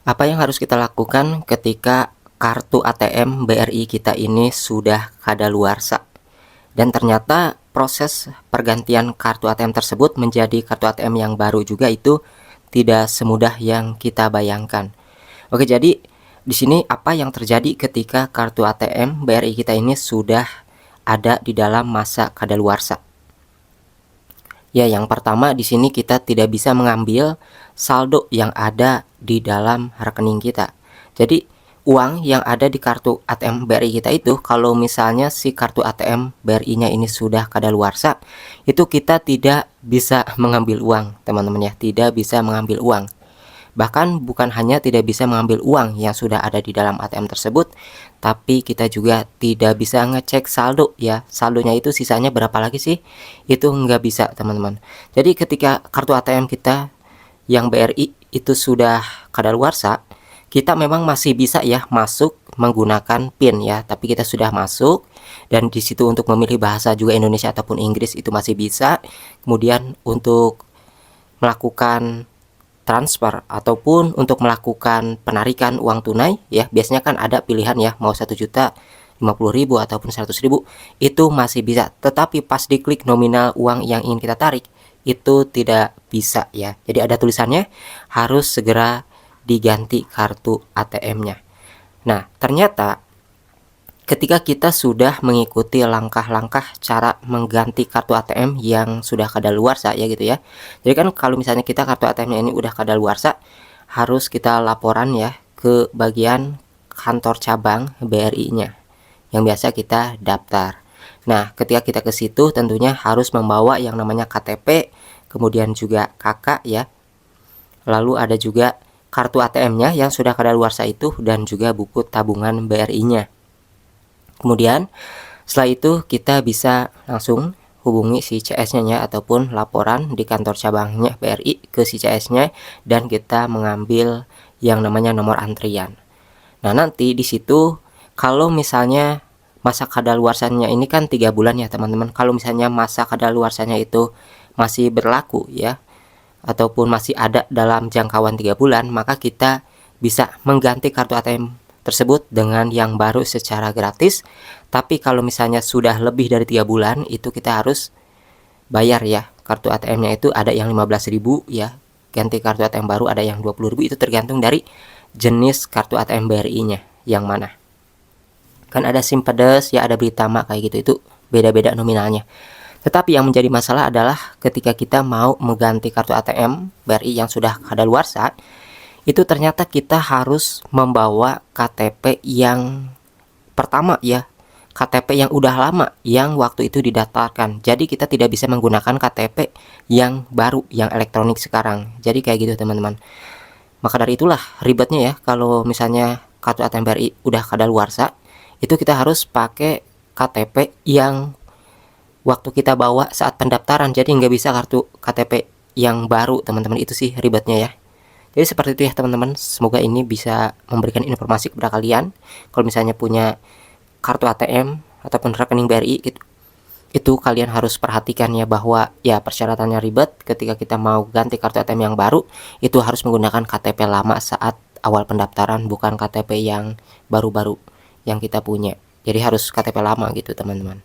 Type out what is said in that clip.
Apa yang harus kita lakukan ketika kartu ATM BRI kita ini sudah kadaluarsa dan ternyata proses pergantian kartu ATM tersebut menjadi kartu ATM yang baru juga itu tidak semudah yang kita bayangkan. Oke, jadi di sini apa yang terjadi ketika kartu ATM BRI kita ini sudah ada di dalam masa kadaluarsa? Ya, yang pertama di sini kita tidak bisa mengambil saldo yang ada di dalam rekening kita. Jadi uang yang ada di kartu ATM BRI kita itu kalau misalnya si kartu ATM BRI-nya ini sudah kadaluarsa, itu kita tidak bisa mengambil uang, teman-teman ya, tidak bisa mengambil uang. Bahkan bukan hanya tidak bisa mengambil uang yang sudah ada di dalam ATM tersebut, tapi kita juga tidak bisa ngecek saldo ya. Saldonya itu sisanya berapa lagi sih? Itu nggak bisa, teman-teman. Jadi ketika kartu ATM kita yang BRI itu sudah kadaluarsa, kita memang masih bisa ya masuk menggunakan PIN ya, tapi kita sudah masuk dan di situ untuk memilih bahasa juga Indonesia ataupun Inggris itu masih bisa. Kemudian untuk melakukan transfer ataupun untuk melakukan penarikan uang tunai ya, biasanya kan ada pilihan ya, mau 1.050.000 ataupun 100.000 itu masih bisa, tetapi pas diklik nominal uang yang ingin kita tarik itu tidak bisa ya. Jadi ada tulisannya harus segera diganti kartu ATM-nya. Nah, ternyata ketika kita sudah mengikuti langkah-langkah cara mengganti kartu ATM yang sudah kadaluarsa ya gitu ya. Jadi kan kalau misalnya kita kartu ATM-nya ini udah kadaluarsa, harus kita laporan ya ke bagian kantor cabang BRI-nya yang biasa kita daftar. Nah, ketika kita ke situ tentunya harus membawa yang namanya KTP, kemudian juga KK ya. Lalu ada juga kartu ATM-nya yang sudah kadaluarsa itu dan juga buku tabungan BRI-nya. Kemudian setelah itu kita bisa langsung hubungi si CS-nya ya, ataupun laporan di kantor cabangnya BRI ke si CS-nya dan kita mengambil yang namanya nomor antrian. Nah, nanti di situ kalau misalnya masa kadaluarsanya ini kan 3 bulan ya teman-teman. Kalau misalnya masa kadaluarsanya itu masih berlaku ya, ataupun masih ada dalam jangkauan 3 bulan, maka kita bisa mengganti kartu ATM tersebut dengan yang baru secara gratis. Tapi kalau misalnya sudah lebih dari 3 bulan itu kita harus bayar ya. Kartu ATM-nya itu ada yang 15.000 ya, ganti kartu ATM baru ada yang 20.000, itu tergantung dari jenis kartu ATM BRI-nya yang mana. Kan ada SIM pedes ya, ada Britama kayak gitu, itu beda-beda nominalnya. Tetapi yang menjadi masalah adalah ketika kita mau mengganti kartu ATM BRI yang sudah kadaluarsa, itu ternyata kita harus membawa KTP yang pertama ya, KTP yang udah lama yang waktu itu didaftarkan. Jadi kita tidak bisa menggunakan KTP yang baru, yang elektronik sekarang. Jadi kayak gitu teman-teman. Maka dari itulah ribetnya ya, kalau misalnya kartu ATM BRI udah kadaluarsa, itu kita harus pakai KTP yang waktu kita bawa saat pendaftaran. Jadi nggak bisa kartu KTP yang baru teman-teman, itu sih ribetnya ya. Jadi seperti itu ya teman-teman, semoga ini bisa memberikan informasi kepada kalian. Kalau misalnya punya kartu ATM ataupun rekening BRI itu kalian harus perhatikan ya, bahwa ya persyaratannya ribet. Ketika kita mau ganti kartu ATM yang baru, itu harus menggunakan KTP lama saat awal pendaftaran, bukan KTP yang baru-baru yang kita punya. Jadi harus KTP lama gitu teman-teman.